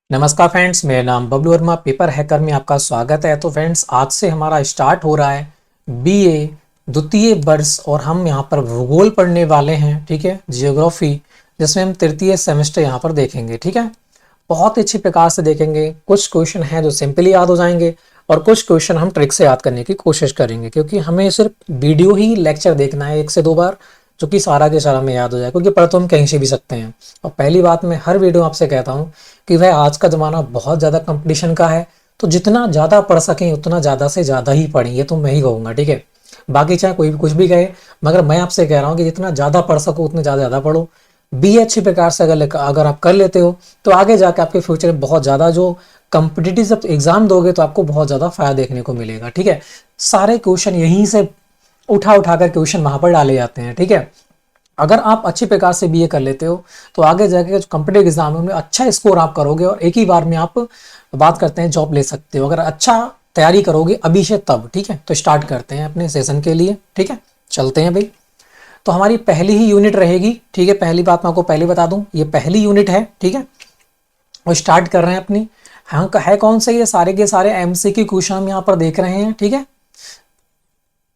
नमस्कार फ्रेंड्स, मेरा नाम बबलू वर्मा, पेपर हैकर में आपका स्वागत है। तो फ्रेंड्स, आज से हमारा स्टार्ट हो रहा है बीए द्वितीय वर्ष और हम यहाँ पर भूगोल पढ़ने वाले हैं। ठीक है, जियोग्राफी, जिसमें हम तृतीय सेमेस्टर यहाँ पर देखेंगे। ठीक है, बहुत अच्छी प्रकार से देखेंगे। कुछ क्वेश्चन हैं जो सिंपली याद हो जाएंगे और कुछ क्वेश्चन हम ट्रिक से याद करने की कोशिश करेंगे, क्योंकि हमें सिर्फ वीडियो ही लेक्चर देखना है 1 से 2 बार, जो कि सारा के सारा हमें याद हो जाए, क्योंकि पढ़ तो हम कहीं से भी सकते हैं। और पहली बात, मैं हर वीडियो आपसे कहता हूँ कि भाई आज का ज़माना बहुत ज़्यादा कंपटीशन का है, तो जितना ज़्यादा पढ़ सकें उतना ज़्यादा से ज़्यादा ही पढ़ें, ये तो मैं ही कहूँगा। ठीक है, बाकी चाहे कोई भी कुछ भी कहे, मगर मैं आपसे कह रहा हूँ कि जितना ज़्यादा पढ़ सको उतने ज़्यादा पढ़ो। बी अच्छी प्रकार से अगर आप कर लेते हो तो आगे जाकर आपके फ्यूचर में बहुत ज़्यादा जो कंपिटिटिव जब एग्जाम दोगे तो आपको बहुत ज़्यादा फायदा देखने को मिलेगा। ठीक है, सारे क्वेश्चन यहीं से उठा उठा कर क्वेश्चन वहाँ पर डाले जाते हैं। ठीक है, अगर आप अच्छी प्रकार से बीए कर लेते हो तो आगे जाके जो कॉम्पिटिटिव एग्जाम है उनमें अच्छा स्कोर आप करोगे और एक ही बार में आप बात करते हैं जॉब ले सकते हो, अगर अच्छा तैयारी करोगे अभी से तब। ठीक है, तो स्टार्ट करते हैं अपने सेशन के लिए। ठीक है, चलते हैं भाई। तो हमारी पहली ही यूनिट रहेगी। ठीक है, पहली बात मैं आपको पहले बता दूं, ये पहली यूनिट है। ठीक है, और स्टार्ट कर रहे हैं अपनी। हाँ, है कौन से? ये सारे के सारे एमसीक्यू क्वेश्चन हम यहाँ पर देख रहे हैं। ठीक है,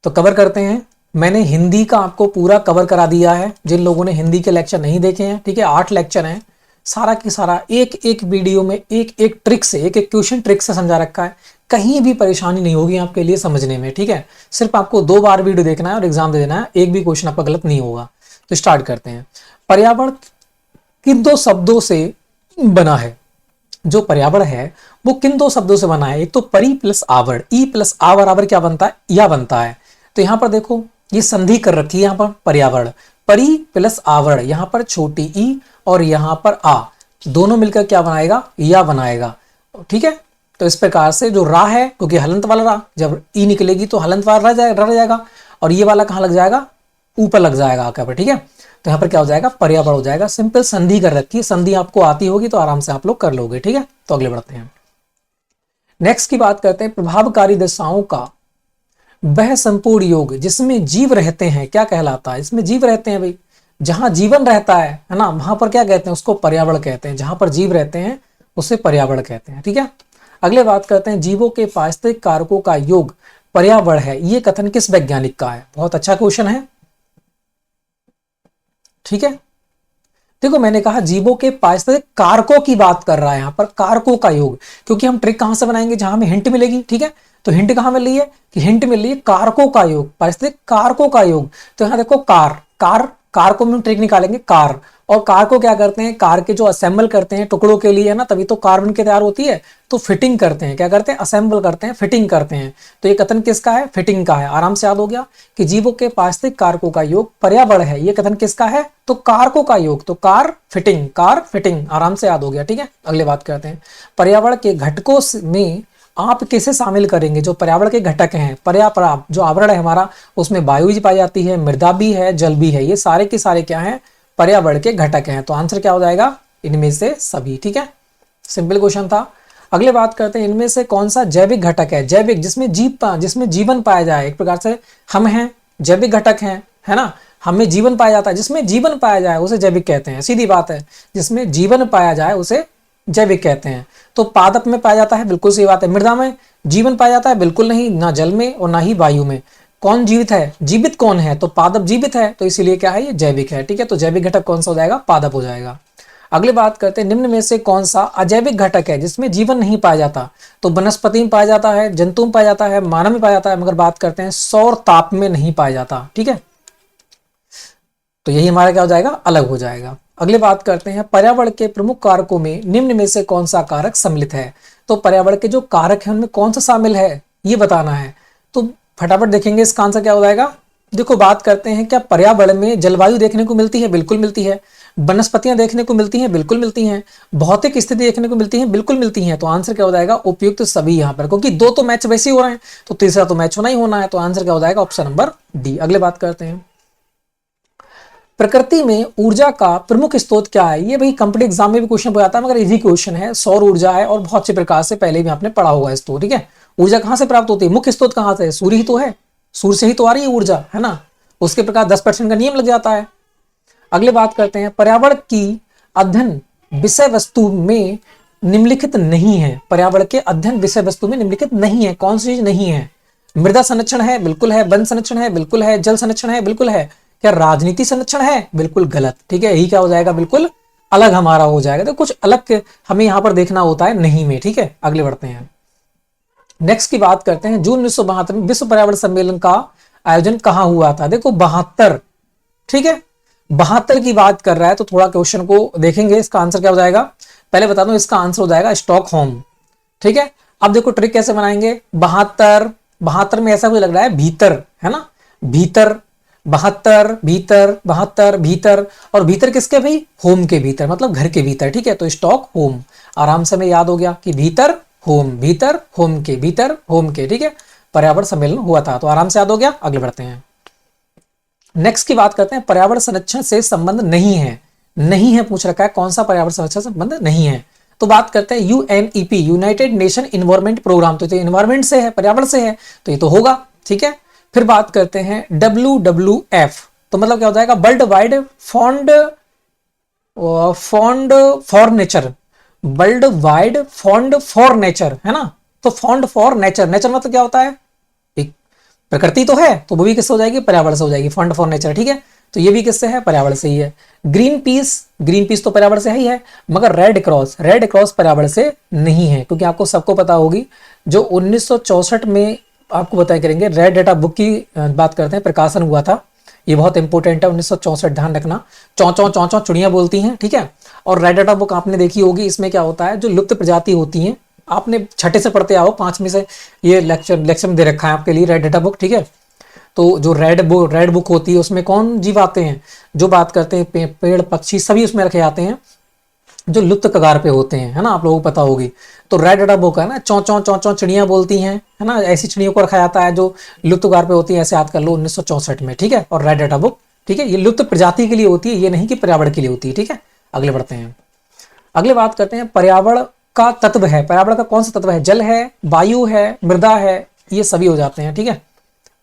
तो कवर करते हैं। मैंने हिंदी का आपको पूरा कवर करा दिया है, जिन लोगों ने हिंदी के लेक्चर नहीं देखे हैं। ठीक है, 8 लेक्चर हैं, सारा की सारा एक एक वीडियो में एक एक ट्रिक से, एक एक क्वेश्चन ट्रिक से समझा रखा है। कहीं भी परेशानी नहीं होगी आपके लिए समझने में। ठीक है, सिर्फ आपको 2 बार वीडियो देखना है और एग्जाम दे देना है, एक भी क्वेश्चन आपका गलत नहीं होगा। तो स्टार्ट करते हैं। पर्यावरण किन 2 शब्दों से बना है? जो पर्यावरण है वो किन 2 शब्दों से बना है? एक तो परि प्लस आवरण, ई प्लस आवर, आवर क्या बनता है? या बनता है। तो यहाँ पर देखो, ये संधि कर रखी है यहाँ पर पर्यावरण, परि प्लस आवरण, यहाँ पर छोटी ई और यहाँ पर आ, दोनों मिलकर क्या बनाएगा? या बनाएगा। ठीक है, तो इस प्रकार से जो रा है, क्योंकि हलंत वाला रा, जब ई निकलेगी तो हलंत वाला रह जाएगा और ये वाला कहाँ लग जाएगा? ऊपर लग जाएगा आकर पर। ठीक है, तो यहाँ पर क्या हो जाएगा? पर्यावरण हो जाएगा। सिंपल संधि कर रखी है, संधि आपको आती होगी तो आराम से आप लोग कर लोगे। ठीक है, तो अगले बढ़ते हैं। नेक्स्ट की बात करते हैं, प्रभावकारी दशाओं का वह संपूर्ण योग जिसमें जीव रहते हैं क्या कहलाता है? इसमें जीव रहते हैं भाई, जहां जीवन रहता है ना, वहां पर क्या कहते हैं? उसको पर्यावरण कहते हैं। जहां पर जीव रहते हैं उसे पर्यावरण कहते हैं। ठीक है, अगले बात करते हैं, जीवों के पारिस्थितिक कारकों का योग पर्यावरण है, ये कथन किस वैज्ञानिक का है? बहुत अच्छा क्वेश्चन है। ठीक है, देखो मैंने कहा जीवों के पारिस्थितिक कारकों की बात कर रहा है, यहाँ पर कारकों का योग, क्योंकि हम ट्रिक कहां से बनाएंगे? जहां हमें हिंट मिलेगी। ठीक है, तो हिंट कहां मिल रही है? कि हिंट मिल रही है कारकों का योग, पारिस्थितिक कारकों का योग। तो यहाँ देखो, कार कार कार को हम ट्रिक निकालेंगे, कार। और कार को क्या करते हैं? कार के जो असेंबल करते हैं टुकड़ों के लिए, है ना, तभी तो कार बन के तैयार होती है। तो फिटिंग करते हैं, क्या करते हैं? असेंबल करते हैं, फिटिंग करते हैं। तो ये कथन किसका है? फिटिंग का है। आराम से याद हो गया कि जीवों के पारिस्थितिक कारकों का योग पर्यावरण है, ये कथन किसका है? तो कारकों का योग, तो कार फिटिंग, आराम से याद हो गया। ठीक है, अगले बात करते हैं, पर्यावरण के घटकों में आप किसे शामिल करेंगे? जो पर्यावरण के घटक हैं, पर्यावरण जो आवरण है हमारा, उसमें वायु भी पाई जाती है, मृदा भी है, जल भी है, ये सारे के सारे क्या हैं? पर्यावरण के घटक हैं। तो आंसर क्या हो जाएगा? इनमें से सभी। ठीक है, सिंपल क्वेश्चन था। अगले बात करते हैं, इनमें से कौन सा जैविक घटक है? जैविक, जिसमें जीवन पाया जाए। एक प्रकार से हम हैं, जैविक घटक हैं, है ना, हमें जीवन पाया जाता है, जिसमें जीवन पाया जाए उसे जैविक कहते हैं। सीधी बात है, जिसमें जीवन पाया जाए उसे जैविक कहते हैं। तो पादप में पाया जाता है, बिल्कुल सही बात है। मृदा में जीवन पाया जाता है, बिल्कुल नहीं, ना जल में और ना ही वायु में। कौन जीवित है? जीवित कौन है? तो पादप जीवित है, तो इसीलिए क्या है? ये जैविक है। ठीक है, तो जैविक घटक कौन सा हो जाएगा? पादप हो जाएगा। अगली बात करते हैं, निम्न में से कौन सा अजैविक घटक है जिसमें जीवन नहीं पाया जाता? तो वनस्पति में पाया जाता है, जंतु में पाया जाता है, मानव में पाया जाता है, मगर बात करते हैं सौर ताप में नहीं पाया जाता। ठीक है, तो यही हमारा क्या हो जाएगा? अलग हो जाएगा। अगले बात करते हैं, पर्यावरण के प्रमुख कारकों में निम्न में से कौन सा कारक सम्मिलित है? तो पर्यावरण के जो कारक हैं उनमें कौन सा शामिल है, ये बताना है। तो फटाफट देखेंगे इसका आंसर क्या हो जाएगा। देखो, बात करते हैं, क्या पर्यावरण में जलवायु देखने को मिलती है? बिल्कुल मिलती है। वनस्पतियां देखने को मिलती हैं? बिल्कुल मिलती हैं। भौतिक स्थिति देखने को मिलती है? बिल्कुल मिलती हैं। तो आंसर क्या हो जाएगा? उपयुक्त सभी यहाँ पर, क्योंकि 2 तो मैच वैसे ही हो रहे हैं, तो तीसरा तो मैच होना ही होना है। तो आंसर क्या हो जाएगा? Option number D. अगले बात करते हैं, प्रकृति में ऊर्जा का प्रमुख स्रोत क्या है? ये भाई कंपनी एग्जाम में भी क्वेश्चन पूछा था, मगर इजी क्वेश्चन है। सौर ऊर्जा है और बहुत अच्छे प्रकार से पहले भी आपने पढ़ा होगा इसको। ठीक है, ऊर्जा कहां से प्राप्त होती है? मुख्य स्रोत कहां से है? सूर्य ही तो है, सूर्य से ही तो आ रही है ऊर्जा, है ना। उसके प्रकार 10% का नियम लग जाता है। अगले बात करते हैं, पर्यावरण की अध्ययन विषय वस्तु में निम्नलिखित नहीं है, पर्यावरण के अध्ययन विषय वस्तु में निम्नलिखित नहीं है। कौन सी चीज नहीं है? मृदा संरक्षण है, बिल्कुल है। वन संरक्षण है, बिल्कुल है। जल संरक्षण है, बिल्कुल है। क्या राजनीति संरक्षण है? बिल्कुल गलत। ठीक है, यही क्या हो जाएगा? बिल्कुल अलग हमारा हो जाएगा। तो कुछ अलग हमें यहां पर देखना होता है नहीं में। ठीक है, आगे बढ़ते हैं। नेक्स्ट की बात करते हैं। जून 1972 में विश्व पर्यावरण सम्मेलन का आयोजन कहां हुआ था? देखो 72, ठीक है, 72 की बात कर रहा है, तो थोड़ा क्वेश्चन को देखेंगे। इसका आंसर क्या हो जाएगा? पहले बता दूं, इसका आंसर हो जाएगा स्टॉकहोम। ठीक है, अब देखो ट्रिक कैसे बनाएंगे। 72, 72 में ऐसा कुछ लग रहा है भीतर, है ना, भीतर, 72 भीतर, 72 भीतर, और भीतर किसके भाई? होम के भीतर, मतलब घर के भीतर। ठीक है, तो स्टॉक होम, आराम से हमें याद हो गया कि भीतर होम, भीतर होम के, भीतर होम के। ठीक है, पर्यावरण सम्मेलन हुआ था, तो आराम से याद हो गया। आगे बढ़ते हैं। नेक्स्ट की बात करते हैं। पर्यावरण संरक्षण से संबंध नहीं है, नहीं है पूछ रखा है, कौन सा पर्यावरण संरक्षण से संबंध नहीं है? तो बात करते हैं UNEP, United Nation environment programme, तो इन्वायरमेंट से है, पर्यावरण से है, तो ये तो होगा। ठीक है, फिर बात करते हैं WWF, तो मतलब क्या हो जाएगा? World wide fund fund for nature, world wide fund for nature, है ना। तो फंड फॉर नेचर, नेचर मतलब क्या होता है? एक प्रकृति तो है, तो वो भी किससे हो जाएगी? पर्यावरण से हो जाएगी, फंड फॉर नेचर। ठीक है, तो ये भी किससे है? पर्यावरण से ही है। ग्रीन पीस, ग्रीन पीस तो पर्यावरण से ही है, मगर रेड क्रॉस, रेड क्रॉस पर्यावरण से नहीं है, क्योंकि आपको सबको पता होगी जो 1964 में आपको बताया करेंगे रेड डेटा बुक की बात करते हैं, प्रकाशन हुआ था। ये बहुत इंपॉर्टेंट है, 1964, ध्यान रखना। चौ चौ चौ चौ चिड़िया बोलती हैं। ठीक है, और रेड डेटा बुक आपने देखी होगी। इसमें क्या होता है? जो लुप्त प्रजाति होती हैं, आपने छठे से पढ़ते आओ, 5वीं से ये लेक्चर में दे रखा है आपके लिए रेड डेटा बुक। ठीक है, तो जो रेड बुक होती है उसमें कौन जीव आते हैं? जो बात करते हैं पेड़ पक्षी सभी उसमें रखे जाते हैं, जो लुप्त कगार पे होते हैं, है ना, आप लोगों को पता होगी। तो रेड डेटा बुक है ना, चौ चौ चौ चौ चिड़िया बोलती हैं, है ना, ऐसी चिड़ियों को रखा जाता है जो लुप्त कगार पे होती है, ऐसे याद कर लो 1964 में। ठीक है, और रेड डेटा बुक, ठीक है, ये लुप्त प्रजाति के लिए होती है, ये नहीं कि पर्यावरण के लिए होती है। ठीक है, अगले बढ़ते हैं। अगले बात करते हैं पर्यावरण का तत्व है, पर्यावरण का कौन सा तत्व है? जल है, वायु है, मृदा है, ये सभी हो जाते हैं। ठीक है,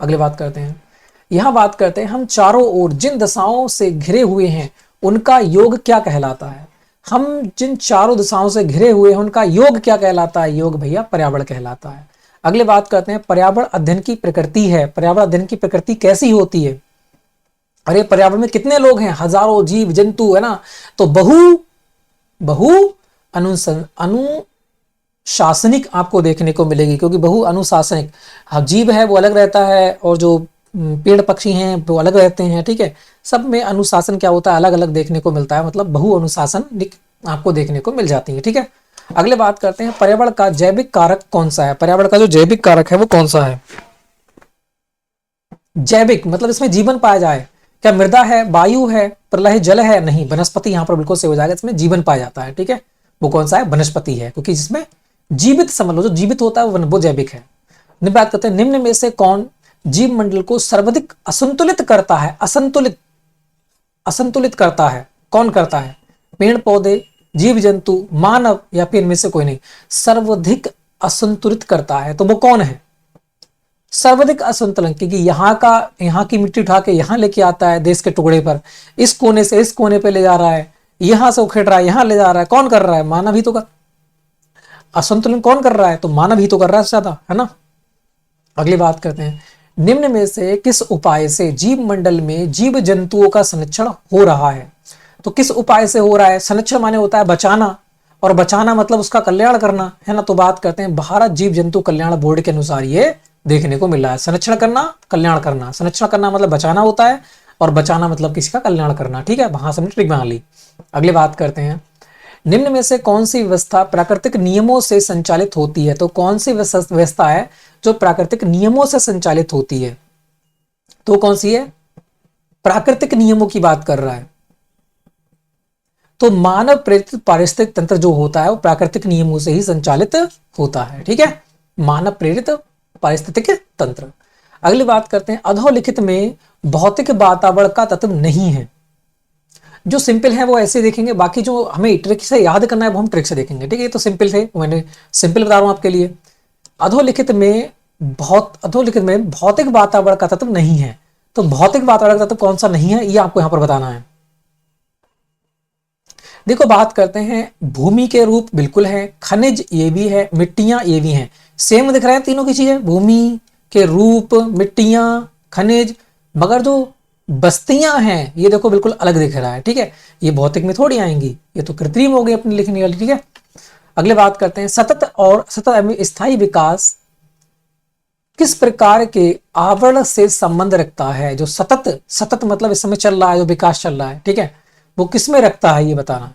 अगले बात करते हैं। यहां बात करते हैं हम चारों ओर जिन दशाओं से घिरे हुए हैं उनका योग क्या कहलाता है? हम जिन चारों दिशाओं से घिरे हुए हैं उनका योग क्या कहलाता है? योग भैया पर्यावरण कहलाता है। अगले बात करते हैं पर्यावरण अध्ययन की प्रकृति है, पर्यावरण अध्ययन की प्रकृति कैसी होती है? अरे पर्यावरण में कितने लोग हैं? हजारों जीव जंतु, है ना, तो बहु अनुशासनिक आपको देखने को मिलेगी, क्योंकि बहु अनुशासनिक जीव है वो अलग रहता है, और जो पेड़ पक्षी हैं वो अलग रहते हैं। ठीक है, सब में अनुशासन क्या होता है? अलग अलग देखने को मिलता है, मतलब बहु अनुशासन आपको देखने को मिल जाती है। ठीक है, अगले बात करते हैं पर्यावरण का जैविक कारक कौन सा है? पर्यावरण का जो जैविक कारक है वो कौन सा है? जैविक मतलब इसमें जीवन पाया जाए, क्या मृदा है, वायु है, प्रलय जल है? नहीं, वनस्पति यहाँ पर बिल्कुल से हो जाएगा, इसमें जीवन पाया जाता है। ठीक है, वो कौन सा है? वनस्पति है, क्योंकि जिसमें जीवित समझ लो, जो जीवित होता है वो जैविक है। बात करते हैं निम्न में से कौन जीव मंडल को सर्वाधिक असंतुलित करता है? असंतुलित करता है, कौन करता है? पेड़ पौधे, जीव जंतु, मानव, या फिर इनमें से कोई नहीं? सर्वाधिक असंतुलित करता है, तो वो कौन है? सर्वाधिक असंतुलन, क्योंकि यहाँ की मिट्टी उठा के यहाँ लेके आता है देश के टुकड़े पर, इस कोने से इस कोने पे ले जा रहा है, यहां से उखेड़ रहा है, यहाँ ले जा रहा है, कौन कर रहा है? मानव ही तो कर, असंतुलन कौन कर रहा है? तो मानव ही तो कर रहा है ज्यादा, है ना। अगली बात करते हैं निम्न में से किस उपाय से जीव मंडल में जीव जंतुओं का संरक्षण हो रहा है? तो किस उपाय से हो रहा है? संरक्षण माने होता है बचाना, और बचाना मतलब उसका कल्याण करना, है ना। तो बात करते हैं भारत जीव जंतु कल्याण बोर्ड के अनुसार ये देखने को मिल रहा है। संरक्षण करना, कल्याण करना। संरक्षण करना मतलब बचाना होता है, और बचाना मतलब किसी का कल्याण करना। ठीक है, वहां से हमने ट्रिक बना ली। अगली बात करते हैं निम्न में से कौन सी व्यवस्था प्राकृतिक नियमों से संचालित होती है? तो कौन सी व्यवस्था है जो प्राकृतिक नियमों से संचालित होती है? तो कौन सी है? प्राकृतिक नियमों की बात कर रहा है, तो मानव प्रेरित पारिस्थितिक तंत्र जो होता है वो प्राकृतिक नियमों से ही संचालित होता है। ठीक है, मानव प्रेरित पारिस्थितिक तंत्र। अगली बात करते हैं अधोलिखित में भौतिक वातावरण का तत्व नहीं है। जो सिंपल है वो ऐसे देखेंगे, बाकी जो हमें ट्रिक से याद करना है वो हम ट्रिक से देखेंगे। ठीक है, तो सिंपल थे, मैंने सिंपल बता रहा हूं आपके लिए। अधोलिखित में भौतिक वातावरण का तत्व नहीं है, तो भौतिक वातावरण का तत्व कौन सा नहीं है ये आपको यहां पर बताना है। देखो बात करते हैं, भूमि के रूप बिल्कुल है, खनिज ये भी है, मिट्टियां ये भी हैं, सेम दिख रहे हैं तीनों की चीजें, भूमि के रूप, मिट्टियां, खनिज, मगर जो बस्तियां हैं ये देखो बिल्कुल अलग दिख रहा है, ठीक है। ये भौतिक में थोड़ी आएंगी, ये तो कृत्रिम हो गई अपनी लिखने वाली, ठीक है। अगले बात करते हैं, सतत एवं स्थायी विकास किस प्रकार के आवरण से संबंध रखता है। जो सतत, सतत मतलब इस समय चल रहा है, जो विकास चल रहा है, ठीक है, वो किस में रखता है ये बताना है।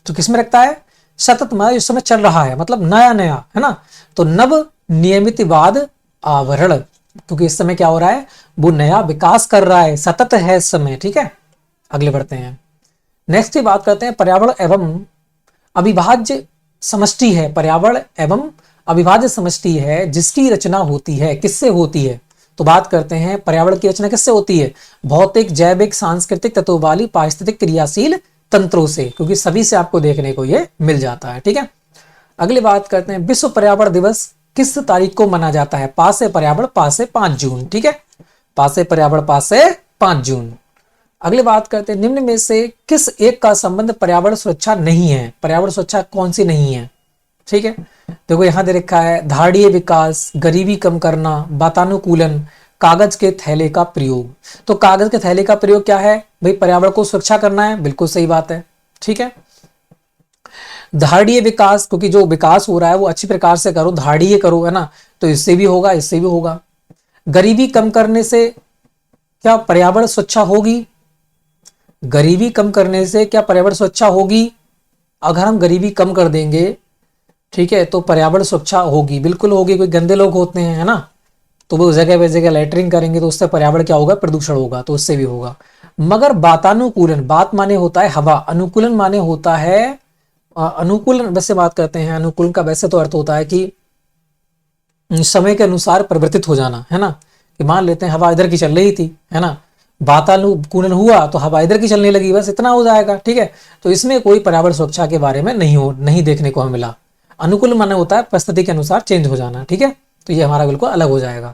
तो किस में रखता है, सतत मतलब इस समय चल रहा है, मतलब नया नया, है ना। तो नव नियमितवाद आवरण, क्योंकि इस समय क्या हो रहा है, वो नया विकास कर रहा है, सतत है इस समय, ठीक है। अगले बढ़ते हैं, नेक्स्ट की बात करते हैं, पर्यावरण एवं अविभाज्य समष्टि है, पर्यावरण एवं अविभाज्य समष्टि है जिसकी रचना होती है, किससे होती है। तो बात करते हैं, पर्यावरण की रचना किससे होती है, भौतिक, जैविक, सांस्कृतिक तत्वों वाली पारिस्थितिक क्रियाशील तंत्रों से, क्योंकि सभी से आपको देखने को ये मिल जाता है, ठीक है। अगली बात करते हैं, विश्व पर्यावरण दिवस किस तारीख को मना जाता है। पास से पर्यावरण, पास से 5 जून, ठीक है, पास से पर्यावरण, पास से 5 जून। अगली बात करते हैं, निम्न में से किस एक का संबंध पर्यावरण सुरक्षा नहीं है। पर्यावरण सुरक्षा कौन सी नहीं है, ठीक है। देखो यहां दे रखा है, धारणीय विकास, गरीबी कम करना, वातानुकूलन, कागज के थैले का प्रयोग। तो कागज के थैले का प्रयोग क्या है भाई, पर्यावरण को सुरक्षा करना है, बिल्कुल सही बात है, ठीक है। धारणीय विकास, क्योंकि जो विकास हो रहा है वो अच्छी प्रकार से करो, धारणीय करो, है ना, तो इससे भी होगा, इससे भी होगा। गरीबी कम करने से क्या पर्यावरण सुरक्षा होगी, गरीबी कम करने से क्या पर्यावरण सुरक्षा होगी। अगर हम गरीबी कम कर देंगे, ठीक है, तो पर्यावरण सुरक्षा होगी, बिल्कुल होगी। कोई गंदे लोग होते हैं, है ना, तो वो जगह पे जगह लेटरिंग करेंगे, तो उससे पर्यावरण क्या होगा, प्रदूषण होगा, तो उससे भी होगा। मगर वातानुकूलन, बात माने होता है हवा, अनुकूलन माने होता है अनुकूलन, वैसे बात करते हैं, अनुकूलन का वैसे तो अर्थ होता है कि समय के अनुसार परिवर्तित हो जाना, है ना, कि मान लेते हैं हवा इधर की चल रही थी, है ना, वातानुकूलन हुआ तो हवा इधर की चलने लगी, बस इतना हो जाएगा, ठीक है। तो इसमें कोई पर्यावरण सुरक्षा के बारे में नहीं देखने को हमें मिला। अनुकूल माने होता है परिस्थिति के अनुसार चेंज हो जाना, ठीक है, तो ये हमारा बिल्कुल अलग हो जाएगा।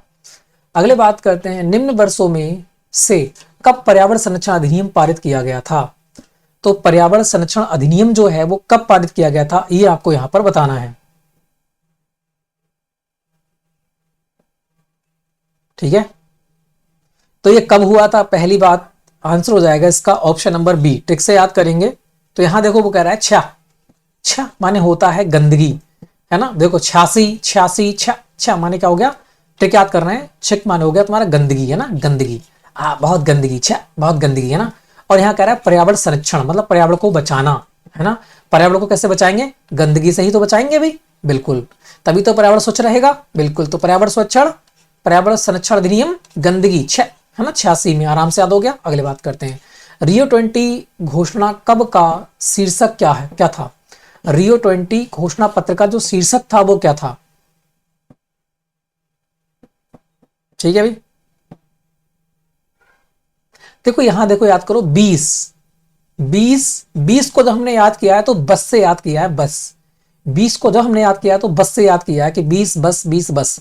अगले बात करते हैं, निम्न वर्षों में से कब पर्यावरण संरक्षण अधिनियम पारित किया गया था। तो पर्यावरण संरक्षण अधिनियम जो है वो कब पारित किया गया था, ये आपको यहां पर बताना है, ठीक है। तो ये कब हुआ था, पहली बात आंसर हो जाएगा इसका ऑप्शन नंबर बी, ट्रिक से याद करेंगे। तो यहां देखो वो कह रहा है छा, छा माने होता है गंदगी, है ना, देखो 86 86 छा, छा माने क्या हो गया, ट्रिक याद कर रहे हैं, छिक माने हो गया तुम्हारा गंदगी, है ना, गंदगी, बहुत गंदगी, छा बहुत गंदगी, है ना। और यहाँ कह रहा है पर्यावरण संरक्षण, मतलब पर्यावरण को बचाना, है ना। पर्यावरण को कैसे बचाएंगे, गंदगी से ही तो बचाएंगे भाई, बिल्कुल, तभी तो पर्यावरण स्वच्छ रहेगा, बिल्कुल। तो पर्यावरण संरक्षण अधिनियम गंदगी, छह, है ना, 86 में, आराम से याद हो गया। अगले बात करते हैं, रियो 20 घोषणा कब का शीर्षक क्या है, क्या था। रियो 20 घोषणा पत्र का जो शीर्षक था वो क्या था, ठीक है भाई। देखो यहां देखो, याद करो 20 20 20 को जब हमने याद किया है तो बस से याद किया है, बस 20 को जब हमने याद किया है तो बस से याद किया है कि 20 बस 20 बस।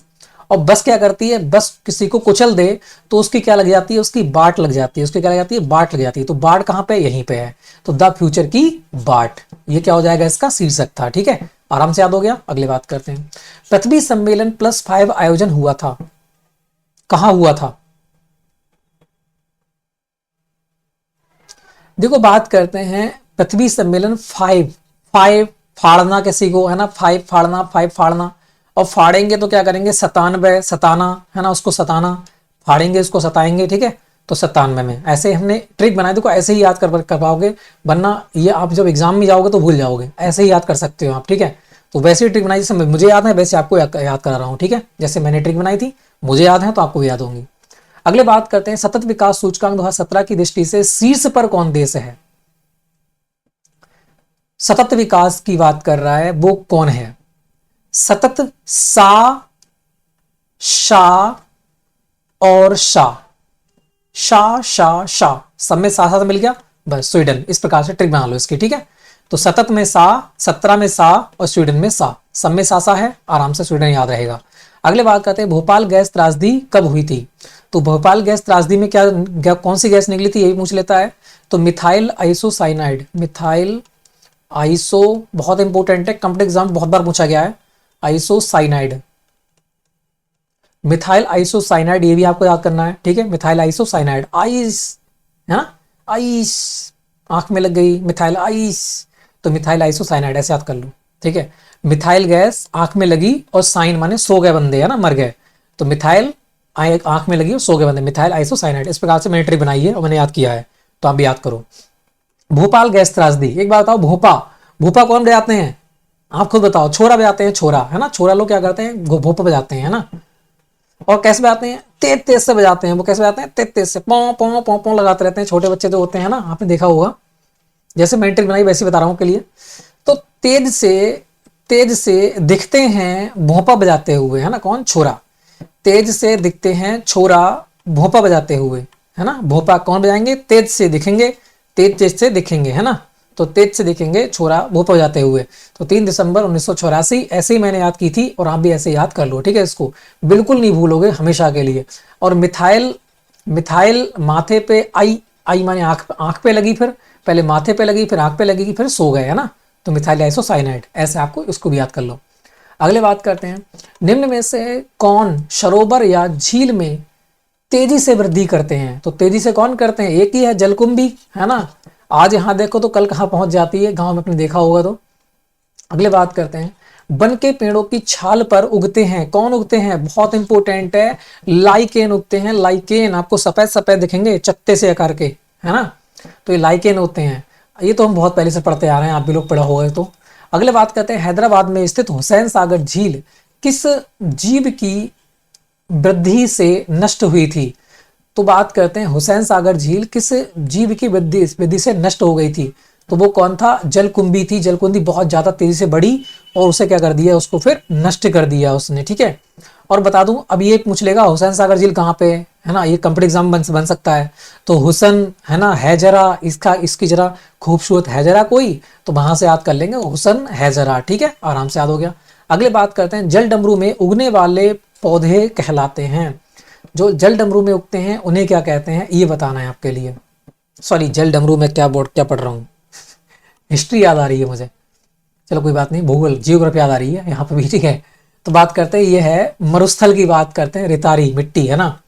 और बस क्या करती है, बस किसी को कुचल दे तो उसकी क्या लग जाती है, उसकी बाट लग जाती है, उसकी क्या लग जाती है, बाट लग जाती है। तो बाट कहां पे, यहीं पे है, तो द फ्यूचर की बाट, ये क्या हो जाएगा, इसका शीर्षक था, ठीक है, आराम से याद हो गया। अगले बात करते हैं, पृथ्वी सम्मेलन +5 आयोजन हुआ था, कहां हुआ था। देखो बात करते हैं, पृथ्वी सम्मेलन 5 फाड़ना किसी को, है ना, 5 फाड़ना, 5 फाड़ना, और फाड़ेंगे तो क्या करेंगे, 97 सताना, है ना, उसको सताना, फाड़ेंगे उसको सताएंगे, ठीक है, तो 97 में। ऐसे हमने ट्रिक बनाई, देखो ऐसे ही याद कर पाओगे, वरना ये आप जब एग्जाम में जाओगे तो भूल जाओगे, ऐसे ही याद कर सकते हो आप, ठीक है। तो वैसे ही ट्रिक बनाई, जैसे मुझे याद है वैसे आपको याद करा रहा हूँ, ठीक है, जैसे मैंने ट्रिक बनाई थी मुझे याद है तो आपको भी याद होंगी। अगले बात करते हैं, सतत विकास सूचकांक 2017 की दृष्टि से शीर्ष पर कौन देश है। सतत विकास की बात कर रहा है वो कौन है, सतत सा, शा और शा, शा सब में सा सा मिल गया, बस स्वीडन, इस प्रकार से ट्रिक बना लो इसकी, ठीक है। तो सतत में सा, 17 में सा और स्वीडन में सा, सब में सा है, आराम से स्वीडन याद रहेगा। अगले बात करते हैं, भोपाल गैस त्रासदी कब हुई थी। तो भोपाल गैस त्रासदी में कौन सी गैस निकली थी, यही पूछ लेता है। तो मिथाइल आइसोसाइनाइड, मिथाइल आइसो, बहुत इंपॉर्टेंट है, कंप्यूटर एग्जाम बहुत बार पूछा गया है। आइसोसाइनाइड, मिथाइल आइसोसाइनाइड, ये भी आपको याद करना है, ठीक है। मिथाइल आइसोसाइनाइड, आइस है ना, आइस, आंख में लग गई, मिथाइल आइस, तो मिथाइल आइसोसाइनाइड ऐसे याद कर लो, ठीक है। मिथाइल गैस आंख में लगी और साइन माने सो गए बंदे, है ना, मर गए, तो मिथाइल आंख में लगी और सो गए बंदे, मिथाइल आइसोसाइनाइड। इस प्रकार से मैंने ट्रिक बनाई है और मैंने याद किया है, तो आप भी याद करो। भोपाल गैस त्रासदी, एक बात बताओ, भोपा, भोपा कौन बजाते हैं, आप खुद बताओ। छोरा बजाते हैं, छोरा, है ना, छोरा लोग क्या करते हैं, भोपा बजाते हैं, है ना। और कैसे बजाते हैं, तेज तेज से बजाते हैं। वो कैसे बजाते हैं, तेज तेज से, पौ पौ पौ पौ लगाते रहते हैं, छोटे बच्चे जो होते हैं ना, आपने देखा होगा। जैसे मैंने ट्रिक बनाई वैसे बता रहा हूँ के लिए। तो तेज से दिखते हैं भोपा बजाते हुए, है ना, कौन, छोरा। तेज से दिखते हैं छोरा भोपा बजाते हुए, है ना। भोपा कौन बजाएंगे, तेज से दिखेंगे, तेज से दिखेंगे, है ना। तो तेज से दिखेंगे छोरा भोपा बजाते हुए। तो 3 दिसंबर 1984, ऐसे ही मैंने याद की थी और आप भी ऐसे याद कर लो, ठीक है। इसको बिल्कुल नहीं भूलोगे हमेशा के लिए। और मिथाइल, मिथाइल माथे पे, आई, आई माने आंख पे लगी, फिर पहले माथे पे लगी, फिर आंख पे लगेगी, फिर सो गए, है ना। तो मिथाइल आइसोसाइनाइड, ऐसे आपको इसको भी याद कर लो। अगले बात करते हैं, निम्न में से कौन सरोवर या झील में तेजी से वृद्धि करते हैं। तो तेजी से कौन करते हैं, एक ही है, जलकुंभी, है ना। आज यहां देखो तो कल कहां पहुंच जाती है, गांव में अपने देखा होगा। तो अगले बात करते हैं, वन के पेड़ों की छाल पर उगते हैं, कौन उगते हैं, बहुत इंपॉर्टेंट है, लाइकेन उगते हैं। लाइकेन आपको सफेद सफेद दिखेंगे चत्ते से आकार के, है ना, तो ये लाइकेन होते हैं। ये तो हम बहुत पहले से पढ़ते आ रहे हैं, आप भी लोग पढ़ा होगा। तो अगले बात करते हैं, हैदराबाद में स्थित हुसैन सागर झील किस जीव की वृद्धि से नष्ट हुई थी। तो बात करते हैं, हुसैन सागर झील किस जीव की वृद्धि से नष्ट हो गई थी। तो वो कौन था, जलकुंभी थी। जलकुंभी बहुत ज्यादा तेजी से बढ़ी और उसे क्या कर दिया, उसको फिर नष्ट कर दिया उसने, ठीक है। और बता दूं, अब ये पूछ लेगा हुसैन सागर झील कहाँ पे है ना, ये कंप्यूटर एग्जाम बन सकता है। तो हुसैन, है ना, है जरा, इसकी जरा खूबसूरत है जरा कोई, तो वहां से याद कर लेंगे, हुसैन है जरा, ठीक है, आराम से याद हो गया। अगले बात करते हैं, जल डमरू में उगने वाले पौधे कहलाते हैं। जो जल डमरू में उगते हैं उन्हें क्या कहते हैं, ये बताना है आपके लिए। सॉरी, जल डमरू में क्या पढ़ रहा हूँ, हिस्ट्री याद आ रही है मुझे, चलो कोई बात नहीं, भूगोल जियोग्राफी याद आ रही है यहाँ पे भी, ठीक है। तो बात करते हैं, ये है मरुस्थल की बात करते हैं, रेतारी मिट्टी, है ना।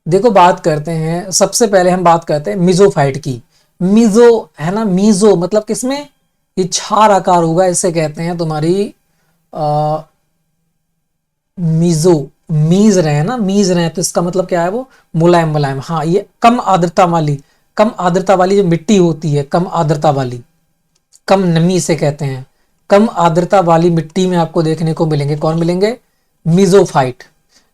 देखो बात करते हैं, सबसे पहले हम बात करते हैं मिजोफाइट की। मिजो, है ना, मीजो मतलब किसमें, ये क्षार आकार होगा, इसे कहते हैं तुम्हारी मीजो, मीज रहे हैं ना, मीज रहे हैं, तो इसका मतलब क्या है, वो मुलायम मुलायम। हाँ, ये कम आर्द्रता वाली, कम आर्द्रता वाली जो मिट्टी होती है, कम आर्द्रता वाली, कम नमी से कहते हैं, कम आर्द्रता वाली मिट्टी में आपको देखने को मिलेंगे, कौन मिलेंगे, मीजोफाइट।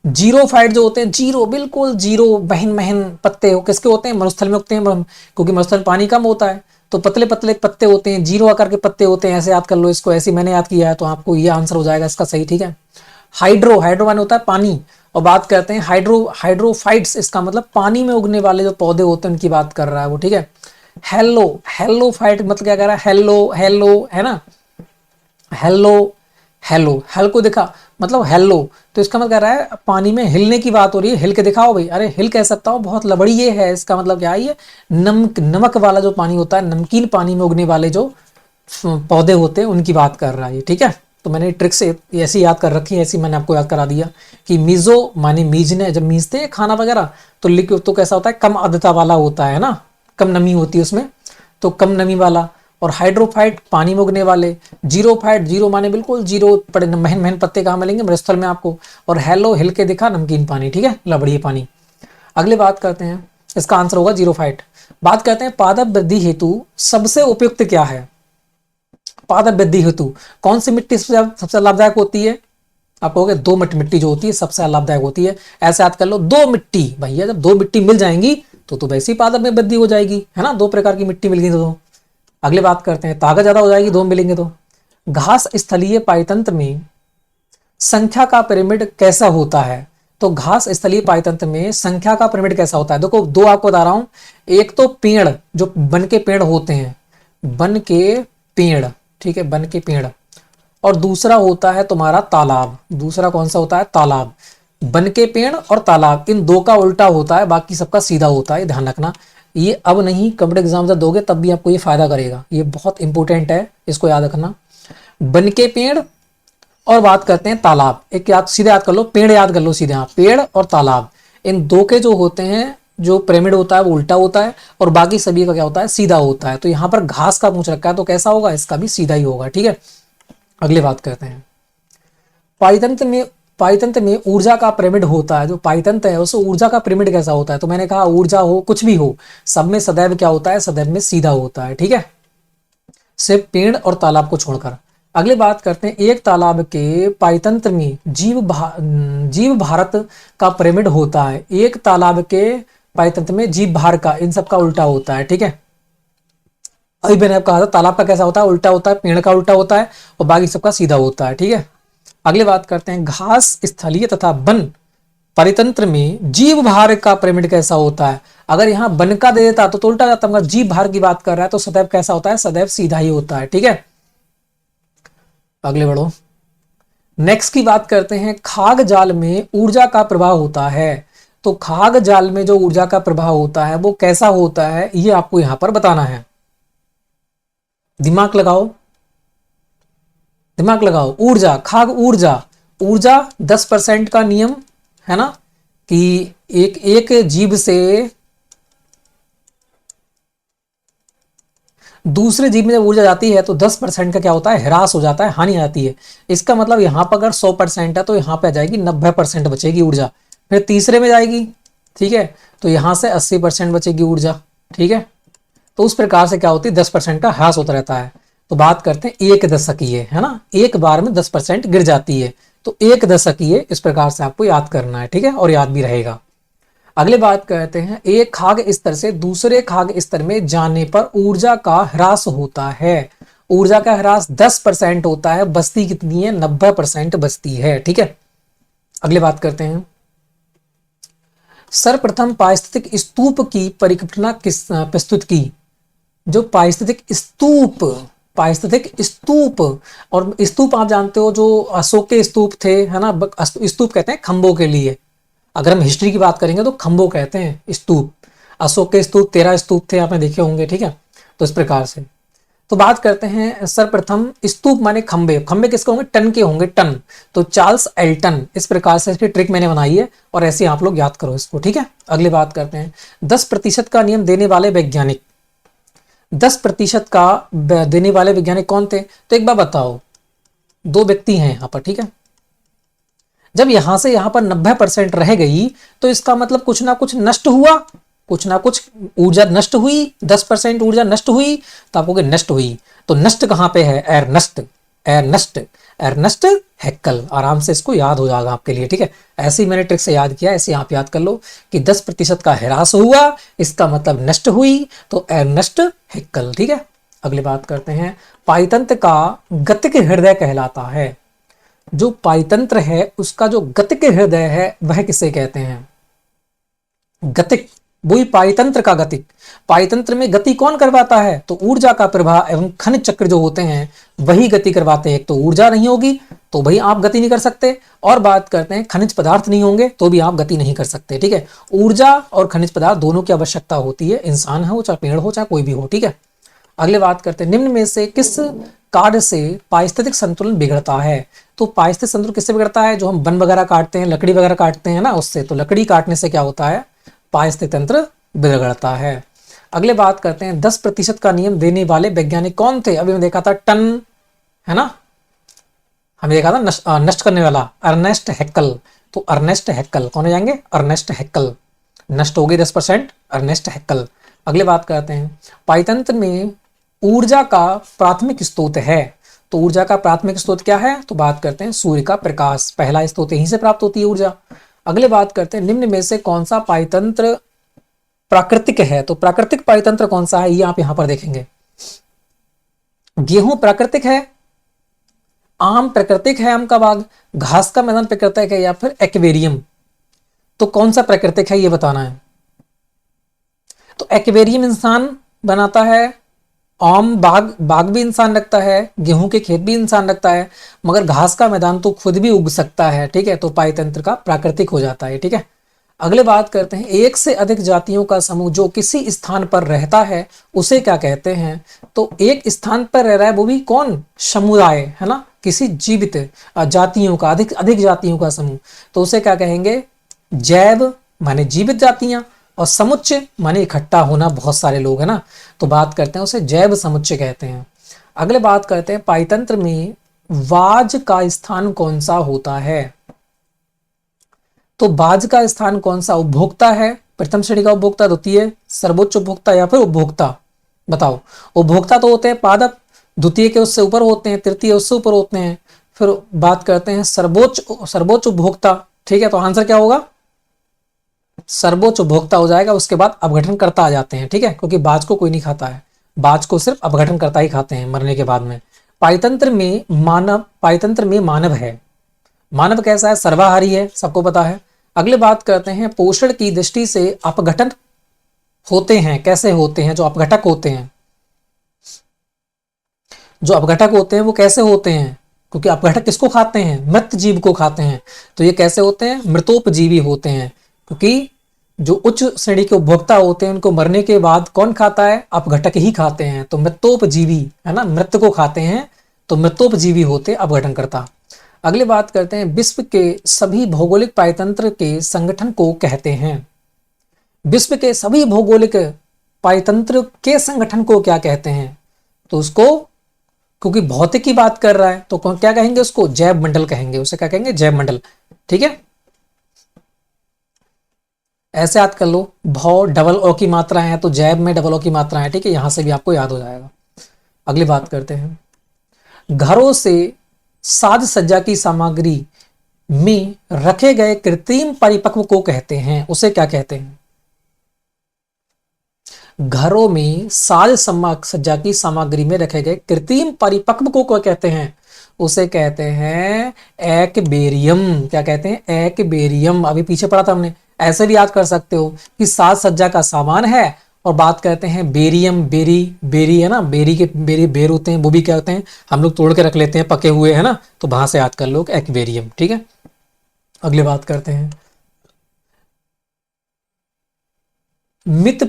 जीरोफाइट जो होते हैं, जीरो, बिल्कुल जीरो, बहन बहन पत्ते हो किसके होते हैं, मरुस्थल में उगते हैं, क्योंकि मरुस्थल में पानी कम होता है, तो पतले पतले पत्ते होते हैं, जीरो आकार के पत्ते होते हैं, ऐसे याद कर लो इसको, ऐसे मैंने याद किया है, तो आपको ये आंसर हो जाएगा इसका सही, ठीक है। हाइड्रो, हाइड्रो माने होता है पानी, और बात करते हैं हाइड्रोफाइट्स, इसका मतलब पानी में उगने वाले जो पौधे होते हैं उनकी बात कर रहा है वो, ठीक है। हेलो, हेलोफाइट मतलब क्या कह रहा है, हेलो हेलो, है ना, हेलो हेलो, हेल को दिखा मतलब हेलो, तो इसका मतलब कह रहा है पानी में हिलने की बात हो रही है, हिल के दिखाओ भाई, अरे हिल कह सकता हूँ, बहुत लबड़ी ये है, इसका मतलब क्या है, ये नमक वाला जो पानी होता है, नमकीन पानी में उगने वाले जो पौधे होते हैं उनकी बात कर रहा है, ठीक है। तो मैंने ट्रिक से ऐसी याद कर रखी है, ऐसी मैंने आपको याद करा दिया कि मीजो माने मीजने, जब मीजते हैं खाना वगैरह तो लिक्विड तो कैसा होता है, कम आर्द्रता वाला होता है ना, कम नमी होती है उसमें, तो कम नमी वाला। और हाइड्रोफाइट पानी में उगने वाले, जीरोफाइट, जीरो माने बिल्कुल जीरो, पड़े महन महन पत्ते कहाँ मिलेंगे, मरुस्थल में आपको। और हेलो, हिल के दिखा, नमकीन पानी, ठीक है, लबड़ी पानी। अगले बात करते हैं, इसका आंसर होगा जीरोफाइट। बात करते हैं, पादप वृद्धि हेतु सबसे उपयुक्त क्या है। पादप वृद्धि हेतु कौन सी मिट्टी सबसे लाभदायक होती है, आप कहोगे दो मिट्टी जो होती है सबसे लाभदायक होती है, ऐसे याद कर लो, दो मिट्टी, भैया जब दो मिट्टी मिल जाएंगी तो वैसे ही पादप में वृद्धि हो जाएगी, है ना, दो प्रकार की मिट्टी मिल गई तो। अगले बात करते हैं, ताकत ज्यादा हो जाएगी दो मिलेंगे तो। घास स्थलीय पायतंत्र में संख्या का पिरामिड कैसा होता है। तो घास स्थलीय पायतंत्र में संख्या का पिरामिड कैसा होता है, देखो दो आपको बता रहा हूं, एक तो पेड़, जो वन के पेड़ होते हैं, वन के पेड़, ठीक है, वन के पेड़, और दूसरा होता है तुम्हारा तालाब। दूसरा कौन सा होता है, तालाब। बन के पेड़ और तालाब, इन दो का उल्टा होता है, बाकी सबका सीधा होता है, ध्यान रखना। ये अब नहीं, कंप्यूटर एग्जाम जब दोगे तब भी आपको ये फायदा करेगा, ये बहुत इंपॉर्टेंट है, इसको याद रखना। बन के पेड़ और बात करते हैं तालाब, एक याद सीधे याद कर लो, पेड़ याद कर लो सीधे, हाँ पेड़ और तालाब, इन दो के जो होते हैं, जो पिरामिड होता है वो उल्टा होता है और बाकी सभी का क्या होता है, सीधा होता है। तो यहाँ पर घास का पूछ रखा है तो कैसा होगा, इसका भी सीधा ही होगा, ठीक है। अगले बात करते हैं, पाइतंत्र में ऊर्जा का पिरामिड होता है, जो पाइतंत्र है उससे ऊर्जा का पिरामिड कैसा होता है, तो मैंने कहा ऊर्जा हो कुछ भी हो, सब में सदैव क्या होता है, सदैव में सीधा होता है, ठीक है, सिर्फ पेड़ और तालाब को छोड़कर। अगली बात करते हैं, एक तालाब के पाइतंत्र में जीव भारत का पिरामिड होता है, एक तालाब के पाइतंत्र में जीव भार का, इन सब का उल्टा होता है, ठीक है। अभी मैंने कहा था तालाब का कैसा होता है, उल्टा होता है, पेड़ का उल्टा होता है और बाकी सबका सीधा होता है, ठीक है। अगली बात करते हैं, घास स्थलीय तथा वन परितंत्र में जीव भार का पिरामिड कैसा होता है। अगर यहाँ वन का दे देता तो उल्टा जाता, मगर जीव भार की बात कर रहा है तो सदैव कैसा होता है, सदैव सीधा ही होता है, ठीक है। अगले बढ़ो, नेक्स्ट की बात करते हैं, खाग जाल में ऊर्जा का प्रवाह होता है, तो खाग जाल में जो ऊर्जा का प्रवाह होता है वो कैसा होता है, ये आपको यहां पर बताना है। दिमाग लगाओ, दिमाग लगाओ। ऊर्जा, खाग ऊर्जा, ऊर्जा 10% का नियम है ना, कि एक जीव से दूसरे जीव में जब ऊर्जा जाती है तो 10% का क्या होता है, ह्रास हो जाता है, हानि आती है। इसका मतलब यहां पर अगर 100% है तो यहां पे आ जाएगी 90% बचेगी ऊर्जा, फिर तीसरे में जाएगी, ठीक है, तो यहां से 80% बचेगी ऊर्जा, ठीक है। तो उस प्रकार से क्या होती है, 10% का ह्रास होता रहता है। तो बात करते हैं एक दशकीय, है ना, एक बार में 10% गिर जाती है, तो एक दशकीय, इस प्रकार से आपको याद करना है, ठीक है, और याद भी रहेगा। अगले बात करते हैं, एक खाग स्तर से दूसरे खाग स्तर में जाने पर ऊर्जा का ह्रास होता है, ऊर्जा का ह्रास 10% होता है, बचती कितनी है, 90% बचती है, ठीक है। अगले बात करते हैं, सर्वप्रथम पारिस्थितिक स्तूप की परिकल्पना किस प्रस्तुत की, जो पारिस्थितिक स्तूप, और स्तूप आप जानते हो जो अशोक के स्तूप थे, है ना, स्तूप कहते हैं खंभों के लिए, अगर हम हिस्ट्री की बात करेंगे तो खंभों कहते हैं स्तूप, अशोक के स्तूप 13 स्तूप थे, आपने देखे होंगे, ठीक है। तो इस प्रकार से तो बात करते हैं, सर्वप्रथम स्तूप माने खंबे, खंबे किसके होंगे, टन के होंगे, टन, तो चार्ल्स एल्टन, इस प्रकार से इसकी ट्रिक मैंने बनाई है और ऐसे आप लोग याद करो इसको, ठीक है। अगली बात करते हैं, 10% का नियम देने वाले वैज्ञानिक, 10% का देने वाले वैज्ञानिक कौन थे, तो एक बार बताओ, दो व्यक्ति हैं यहाँ पर, ठीक है। जब यहां से यहां पर 90% रह गई तो इसका मतलब कुछ ना कुछ नष्ट हुआ, कुछ ना कुछ ऊर्जा नष्ट हुई, 10% ऊर्जा नष्ट हुई, तो आप कहोगे नष्ट हुई, तो नष्ट कहां पे है, एर्नस्ट, एर्नस्ट, एर्नस्ट हैक्कल, आराम से इसको याद हो जाएगा आपके लिए, ठीक है। ऐसे ही मैंने ट्रिक से याद किया, ऐसे आप याद कर लो कि 10% का ह्रास हुआ, इसका मतलब नष्ट हुई, तो एर्नस्ट हैक्कल, ठीक है। अगली बात करते हैं, पाइतंत्र का गतिक हृदय कहलाता है, जो पाइतंत्र है उसका जो गतिक हृदय है वह किसे कहते हैं, गतिक, वही पाइतंत्र का गतिक। पाइतंत्र में गति कौन करवाता है, तो ऊर्जा का प्रवाह एवं खनिज चक्र जो होते हैं वही गति करवाते हैं। तो ऊर्जा नहीं होगी तो भाई आप गति नहीं कर सकते, और बात करते हैं खनिज पदार्थ नहीं होंगे तो भी आप गति नहीं कर सकते, ठीक है। ऊर्जा और खनिज पदार्थ दोनों की आवश्यकता होती है, इंसान हो चाहे पेड़ हो चाहे कोई भी हो, ठीक है। अगले बात करते हैं, निम्न में से किस कार्य से पारिस्थितिक संतुलन बिगड़ता है, तो पारिस्थितिक संतुलन किससे बिगड़ता है, जो हम वन वगैरह काटते हैं, लकड़ी वगैरह काटते हैं ना, उससे, तो लकड़ी काटने से क्या होता है, पारिस्थितिक तंत्र बिगड़ता है। अगले बात करते हैं, 10% का नियम देने वाले वैज्ञानिक कौन थे, अभी मैं देखा था टन, है ना, हमें देखा था नष्ट करने वाला अर्नेस्ट हैक्कल, तो अर्नेस्ट हैक्कल कौन हो जाएंगे, अर्नेस्ट हैक्कल, नष्ट हो गई 10%, अर्नेस्ट हैक्कल। अगले बात करते हैं, पाइतंत्र में ऊर्जा का प्राथमिक स्रोत है, तो ऊर्जा का प्राथमिक स्रोत क्या है, तो बात करते हैं सूर्य का प्रकाश, पहला स्रोत यहीं से प्राप्त होती है ऊर्जा। अगले बात करते हैं, निम्न में से कौन सा पाइतंत्र प्राकृतिक है, तो प्राकृतिक पाइतंत्र कौन सा है, ये आप यहां पर देखेंगे, गेहूं प्राकृतिक है, आम प्राकृतिक है, आम का बाग, घास का मैदान प्राकृतिक है, या फिर एक्वेरियम, तो कौन सा प्राकृतिक है ये बताना है। तो एक्वेरियम इंसान बनाता है आम बाग बाग भी इंसान रखता है, गेहूं के खेत भी इंसान रखता है, मगर घास का मैदान तो खुद भी उग सकता है, ठीक है। तो पाइतंत्र का प्राकृतिक हो जाता है, ठीक है। अगले बात करते हैं, एक से अधिक जातियों का समूह जो किसी स्थान पर रहता है उसे क्या कहते हैं? तो एक स्थान पर रह रहा है वो भी कौन? समुदाय, है ना, किसी जीवित जातियों का, अधिक अधिक जातियों का समूह, तो उसे क्या कहेंगे? जैव माने जीवित जातियां, और समुच्चय माने इकट्ठा होना, बहुत सारे लोग, है ना, तो बात करते हैं उसे जैव समुच्चय कहते हैं। अगले बात करते हैं, पाइतंत्र में वाज का स्थान कौन सा होता है? तो बाज का स्थान कौन सा? उपभोक्ता है, प्रथम श्रेणी का उपभोक्ता, द्वितीय, सर्वोच्च उपभोक्ता, या फिर उपभोक्ता? बताओ। उपभोक्ता तो होते हैं पादप, द्वितीय के उससे ऊपर होते हैं, तृतीय उससे ऊपर होते हैं, फिर बात करते हैं सर्वोच्च सर्वोच्च उपभोक्ता, ठीक है। तो आंसर क्या होगा? सर्वोच्च उपभोक्ता हो जाएगा। उसके बाद अपघटन करता आ जाते हैं, ठीक है, क्योंकि बाज को कोई नहीं खाता है, बाज को सिर्फ अपघटन करता ही खाते हैं मरने के बाद में। पाइतंत्र में मानव है। मानव कैसा है? सर्वाहारी है, सबको पता है। अगले बात करते हैं, पोषण की दृष्टि से अपघटन होते हैं, कैसे होते हैं? जो अपघटक होते हैं, जो अपघटक होते हैं वो कैसे होते हैं? क्योंकि अपघटक किसको खाते हैं? मृत जीव को खाते हैं। तो ये कैसे होते हैं? मृतोपजीवी होते हैं, क्योंकि जो उच्च श्रेणी के उपभोक्ता होते हैं उनको मरने के बाद कौन खाता है? अपघटक ही खाते हैं। तो मृतोपजीवी, है ना, मृत को खाते हैं, तो मृतोपजीवी होते अपघटन करता। अगली बात करते हैं, विश्व के सभी भौगोलिक पाइतंत्र के संगठन को कहते हैं। विश्व के सभी भौगोलिक पाइतंत्र के संगठन को क्या कहते हैं? तो उसको, क्योंकि भौतिक की बात कर रहा है तो क्या कहेंगे? उसको जैव मंडल कहेंगे। उसे क्या कहेंगे? जैव मंडल, ठीक है। ऐसे याद कर लो, भौ डबल ओ की मात्रा है तो जैव में डबल ओ की मात्रा है, ठीक है, यहां से भी आपको याद हो जाएगा। अगली बात करते हैं, घरों से साज सज्जा की सामग्री में रखे गए कृत्रिम परिपक्व को कहते हैं। उसे क्या कहते हैं? घरों में साज सज्जा की सामग्री में रखे गए कृत्रिम परिपक्व को क्या कहते हैं? उसे कहते हैं एक्वेरियम। क्या कहते हैं? एक्वेरियम। अभी पीछे पढ़ा था हमने। ऐसे भी याद कर सकते हो कि साज सज्जा का सामान है, और बात करते हैं बेरियम, बेरी है ना, बेरी के बेर होते हैं, वो भी क्या होते हैं? हम लोग तोड़ के रख लेते हैं पके हुए, है ना, तो वहां से याद कर लो एक्वेरियम, ठीक है। अगली बात करते हैं, मित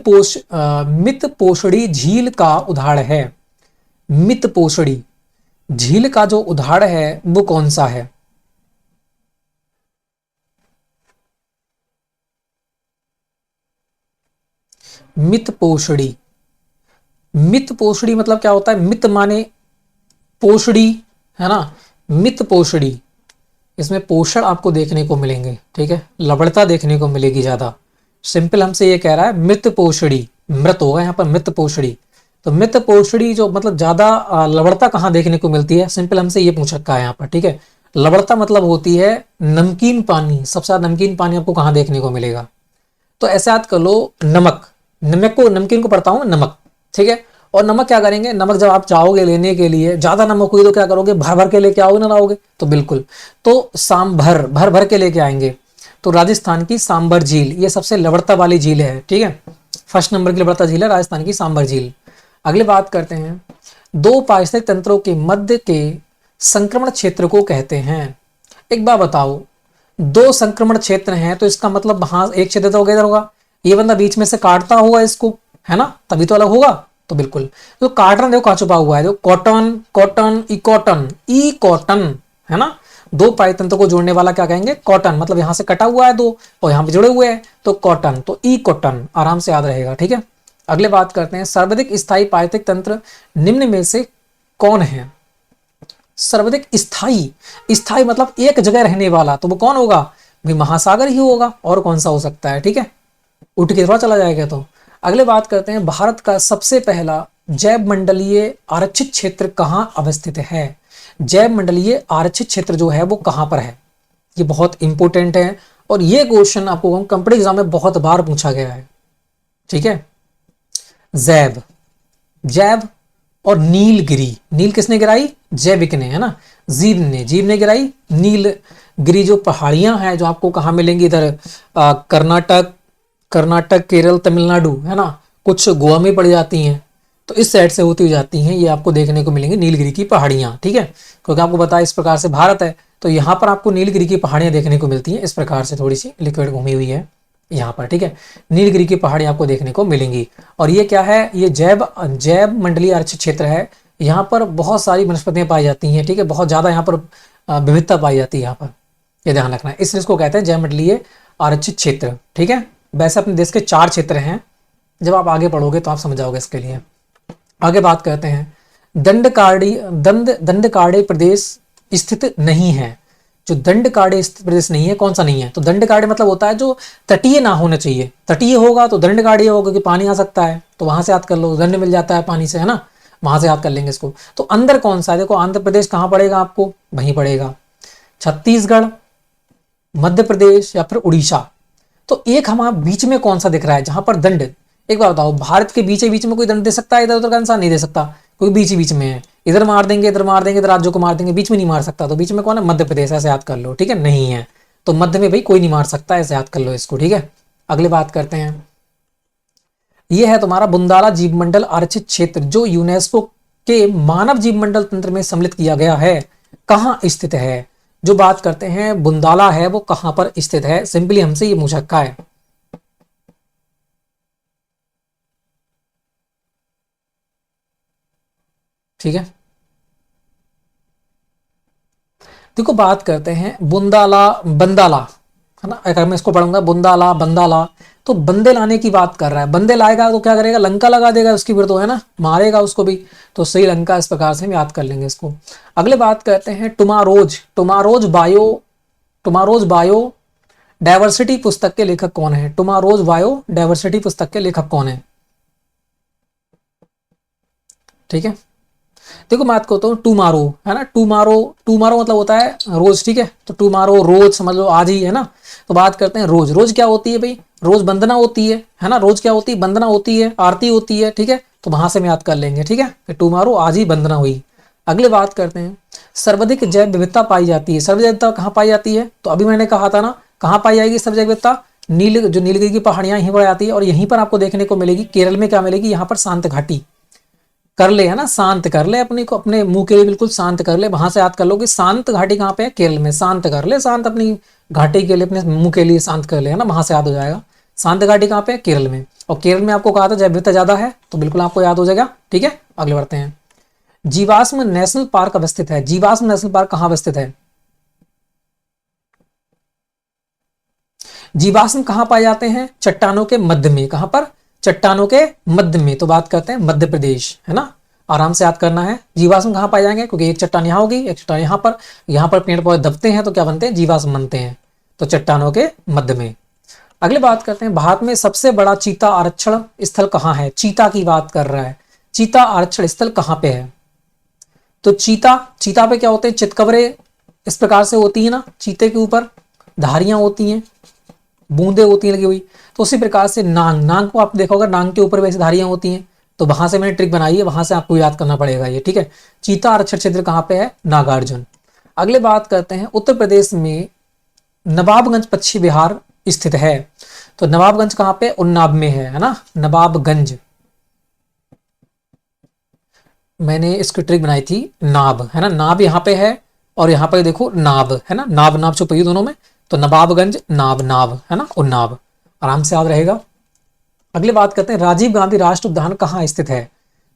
पोषणी झील का उदाहरण है। मित पोषणी झील का जो उदाहरण है वो कौन सा है? मित पोषणी, मित पोषणी मतलब क्या होता है? मित माने पोषणी, है ना, मित पोषणी। इसमें पोषण आपको देखने को मिलेंगे, ठीक है, लवणता देखने को मिलेगी ज्यादा। सिंपल हमसे ये कह रहा है मृत पोषणी, मृत होगा यहाँ पर, मृत पोषणी। तो मृत पोषणी जो मतलब ज्यादा लवणता कहाँ देखने को मिलती है? सिंपल हमसे ये पूछ रखा है यहाँ पर, ठीक है। लवणता मतलब होती है नमकीन पानी, सबसे ज्यादा नमकीन पानी आपको कहाँ देखने को मिलेगा? तो ऐसे याद कर लो, नमक, नमकीन को पढ़ता हूँ नमक, ठीक है। और नमक क्या करेंगे? नमक जब आप चाहोगे लेने के लिए, ज्यादा नमक हुई तो क्या करोगे? भर भर के लेके आओगे ना, लाओगे? तो बिल्कुल, तो सांभर, भर भर के लेके आएंगे। तो राजस्थान की सांबर झील, ये सबसे लवणता वाली झील है, ठीक है, फर्स्ट नंबर की लवणता झील है राजस्थान की सांबर झील। अगली बात करते हैं, दो पारिस्थितिक तंत्रों के मध्य के संक्रमण क्षेत्र को कहते हैं। एक बात बताओ, दो संक्रमण क्षेत्र हैं तो इसका मतलब वहां एक क्षेत्र तो इधर होगा, ये बंदा बीच में से काटता हुआ इसको, है ना, तभी तो अलग होगा। तो बिल्कुल, तो काटना देखो कहाँ छुपा हुआ है, जो कॉटन, कॉटन, ई कॉटन, है ना, दो पाइतंत्र को जोड़ने वाला क्या कहेंगे? कॉटन। मतलब यहां से कटा हुआ है दो और यहां पे जुड़े हुए हैं तो कॉटन, तो ई कॉटन, आराम से याद रहेगा, ठीक है। अगले बात करते हैं, सर्वाधिक स्थायी पारिस्थितिक तंत्र निम्न में से कौन है? सर्वाधिक स्थायी, स्थायी मतलब एक जगह रहने वाला, तो वो कौन होगा? भी महासागर ही होगा, और कौन सा हो सकता है, ठीक है, उठ के थोड़ा चला जाएगा। तो अगले बात करते हैं, भारत का सबसे पहला जैव मंडलीय आरक्षित क्षेत्र कहाँ अवस्थित है? जैव मंडलीय आरक्षित क्षेत्र जो है वो कहां पर है? ये बहुत इंपॉर्टेंट है, और ये क्वेश्चन आपको कंपनी एग्जाम में बहुत बार पूछा गया है, ठीक है। जैव, जैव और नीलगिरी, नील किसने गिराई? जैविक ने, है ना, जीव ने गिराई। नीलगिरी जो पहाड़ियां हैं जो आपको कहाँ मिलेंगी? इधर कर्नाटक, केरल, तमिलनाडु, है ना, कुछ गोवा में पड़ जाती हैं, तो इस साइड से होती हुई जाती हैं, ये आपको देखने को मिलेंगी नीलगिरी की पहाड़ियाँ, ठीक है। क्योंकि आपको पता है इस प्रकार से भारत है, तो यहाँ पर आपको नीलगिरी की पहाड़ियाँ देखने को मिलती हैं, इस प्रकार से थोड़ी सी लिक्विड घूमी हुई है यहाँ पर, ठीक है। नीलगिरी की पहाड़ी आपको देखने को मिलेंगी। और ये क्या है, ये जैव जैव मंडलीय आरक्षित क्षेत्र है। यहाँ पर बहुत सारी वनस्पतियाँ पाई जाती हैं, ठीक है, बहुत ज़्यादा यहाँ पर विविधता पाई जाती है यहाँ पर, ये ध्यान रखना है। इसलिए इसको कहते हैं जैव मंडलीय आरक्षित क्षेत्र, ठीक है। वैसे अपने देश के 4 क्षेत्र हैं, जब आप आगे पढ़ोगे तो आप समझ जाओगे इसके लिए। आगे बात करते हैं, दंडकारण्य प्रदेश स्थित नहीं है। जो दंडकारण्य स्थित प्रदेश नहीं है, कौन सा नहीं है, तो दंडकारण्य मतलब होता है जो तटीय ना होना चाहिए। तटीय होगा तो दंडकारण्य होगा, क्योंकि पानी आ सकता है, तो वहां से याद कर लो, दंड मिल जाता है पानी से, है ना, वहां से याद कर लेंगे इसको। तो अंदर कौन सा है, देखो आंध्र प्रदेश कहाँ पड़ेगा, आपको वहीं पड़ेगा, छत्तीसगढ़, मध्य प्रदेश या फिर उड़ीसा। तो एक हमारा बीच में कौन सा दिख रहा है जहां पर दंड, एक बार बताओ, भारत के बीच में कोई दंड दे सकता है, इधर उधर का इंसान नहीं दे सकता, कोई बीच में है, इधर मार देंगे, इधर मार देंगे, इधर राज्यों को मार देंगे, बीच में नहीं मार सकता। तो बीच में कौन है, मध्य प्रदेश, ऐसे याद कर लो, ठीक है, नहीं है, तो मध्य में भाई कोई नहीं मार सकता, ऐसे याद कर लो इसको, ठीक है। अगले बात करते हैं, यह है तुम्हारा बुंदाला जीवमंडल आरक्षित क्षेत्र, जो यूनेस्को के मानव जीवमंडल तंत्र में सम्मिलित किया गया है, कहाँ स्थित है। जो बात करते हैं बुंदाला है, वो कहां पर स्थित है, सिंपली हमसे ये पूछ रखा है, ठीक है। देखो बात करते हैं बुंदाला बंदाला, है ना, अगर मैं इसको पढ़ूंगा बुंदाला बंदाला, तो बंदे लाने की बात कर रहा है। बंदे लाएगा तो क्या करेगा, लंका लगा देगा उसकी, फिर तो है ना, मारेगा उसको भी, तो श्रीलंका, इस प्रकार से हम याद कर लेंगे इसको। अगले बात करते हैं टुमारोज, टुमारोज बायो डायवर्सिटी पुस्तक के लेखक कौन है। टुमारोज बायो डायवर्सिटी पुस्तक के लेखक कौन है, ठीक है। देखो बात करता हूँ टुमारो, है ना, टुमारो मतलब होता है रोज, ठीक है, तो टुमारो रोज समझ लो आज ही, है ना। तो बात करते हैं रोज, रोज क्या होती है भाई, रोज वंदना होती है ना, रोज क्या होती है, वंदना होती है, आरती होती है, ठीक है, तो वहां से हम याद कर लेंगे, ठीक है, कि टुमारो आज ही वंदना हुई। अगले बात करते हैं, सर्वाधिक जैव विविधता पाई जाती है, सर्वाधिक विविधता कहाँ पाई जाती है, तो अभी मैंने कहा था ना, कहाँ पाई जाएगी सर्वाधिक विविधता, जो नीलगिरी की पहाड़ियां यहीं पर आती है, और यहीं पर आपको देखने को मिलेगी। केरल में क्या मिलेगी, यहाँ पर शांत घाटी कर ले, है ना, शांत कर ले अपने को, अपने मुंह के लिए बिल्कुल शांत कर ले, वहां से याद कर लो कि शांत घाटी कहाँ पे है, केरल में। शांत कर ले, शांत अपनी घाटी के लिए, अपने मुंह के लिए शांत कर ले, है ना, वहां से याद हो जाएगा। शांत घाटी कहाँ पे है, केरल में। और केरल में आपको कहा था जैव विविधता ज्यादा है, तो बिल्कुल आपको याद हो जाएगा, ठीक है। अगले बढ़ते हैं, जीवाश्म नेशनल पार्क अवस्थित है। जीवाश्म नेशनल पार्क कहाँ अवस्थित है, जीवाश्म कहाँ पाए जाते हैं, चट्टानों के मध्य में। कहां पर, चट्टानों के मध्य में, तो बात करते हैं मध्य प्रदेश, है ना, आराम से याद करना है। जीवाश्म कहाँ पाए जाएंगे, क्योंकि एक चट्टान यहाँ होगी, एक चट्टान यहाँ पर पेड़ पौधे दबते हैं, तो क्या बनते हैं, जीवाश्म बनते हैं, तो चट्टानों के मध्य में। अगले बात करते हैं, भारत में सबसे बड़ा चीता आरक्षण स्थल कहाँ है। चीता की बात कर रहा है, चीता आरक्षण स्थल कहाँ पे है, तो चीता पे क्या होते हैं, चितकबरे इस प्रकार से होती है ना, चीते के ऊपर धारियां होती हैं, बूंदे होती हैं लगी हुई, तो उसी प्रकार से नांग को आप देखोगे, नांग के ऊपर वैसे धारियां होती हैं, तो वहां से मैंने ट्रिक बनाई है, वहां से आपको याद करना पड़ेगा ये, ठीक है। चीता आरक्षण क्षेत्र कहाँ पे है, नागार्जुन। अगले बात करते हैं, उत्तर प्रदेश में नवाबगंज पश्चिम बिहार स्थित है, तो नवाबगंज कहाँ पे, उन्नाव में है ना, नवाबगंज। मैंने इसकी ट्रिक बनाई थी, नाब, है ना, नाब यहाँ पे है, और यहाँ पे देखो नाब, है ना, नाब नाब छुपी हुई दोनों में, तो नवाबगंज नाब, है ना, उन्नाव, आराम से याद रहेगा। अगले बात करते हैं, राजीव गांधी राष्ट्रीय उद्यान कहाँ स्थित है,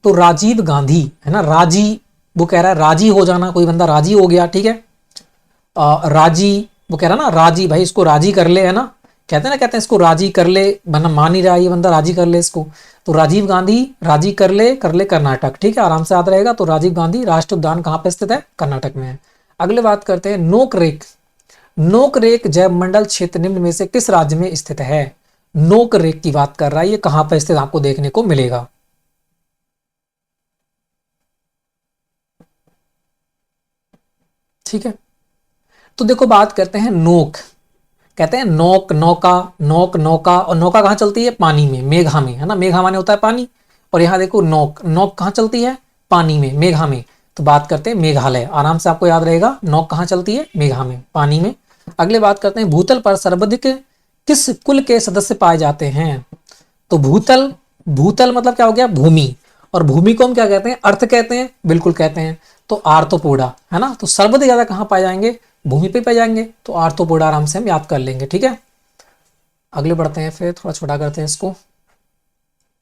तो राजीव गांधी, है ना, राजी, वो कह रहा है राजी हो जाना, कोई बंदा राजी हो गया, ठीक है, राजी, वो कह रहा ना राजी, भाई इसको राजी कर ले, है ना, कहते हैं इसको राजी कर ले, वरना मान नहीं रहा ये बंदा, राजी कर ले इसको, तो राजीव गांधी राजी कर ले कर्नाटक, ठीक है, आराम से याद रहेगा। तो राजीव गांधी राष्ट्रीय उद्यान कहाँ पे स्थित है, कर्नाटक में है। अगले बात करते हैं, नोकरेक जैव मंडल क्षेत्र निम्न में से किस राज्य में स्थित है। नोकरेक की बात कर रहा है, ये कहां पर स्थित आपको देखने को मिलेगा, ठीक है। तो देखो बात करते हैं नोक, कहते हैं नौक, नौका, और नौका कहाँ चलती है, पानी में, मेघा में, है ना, मेघा माने होता है पानी, और यहाँ देखो नौक कहाँ चलती है, पानी में, मेघा में, तो बात करते हैं मेघालय, आराम से आपको याद रहेगा, नौक कहाँ चलती है, मेघा में, पानी में। अगले बात करते हैं, भूतल पर सर्वाधिक किस कुल के सदस्य पाए जाते हैं, तो भूतल मतलब क्या हो गया, भूमि, और भूमि को हम क्या कहते हैं, अर्थ कहते हैं, बिल्कुल कहते हैं। तो आर्थ्रोपोडा है ना, तो सर्वाधिक ज्यादा कहाँ पाए जाएंगे, भूमि पे पाए जाएंगे, तो आर्थ्रोपोडा आराम से हम याद कर लेंगे, ठीक है। अगले बढ़ते हैं, फिर थोड़ा छोटा करते हैं इसको।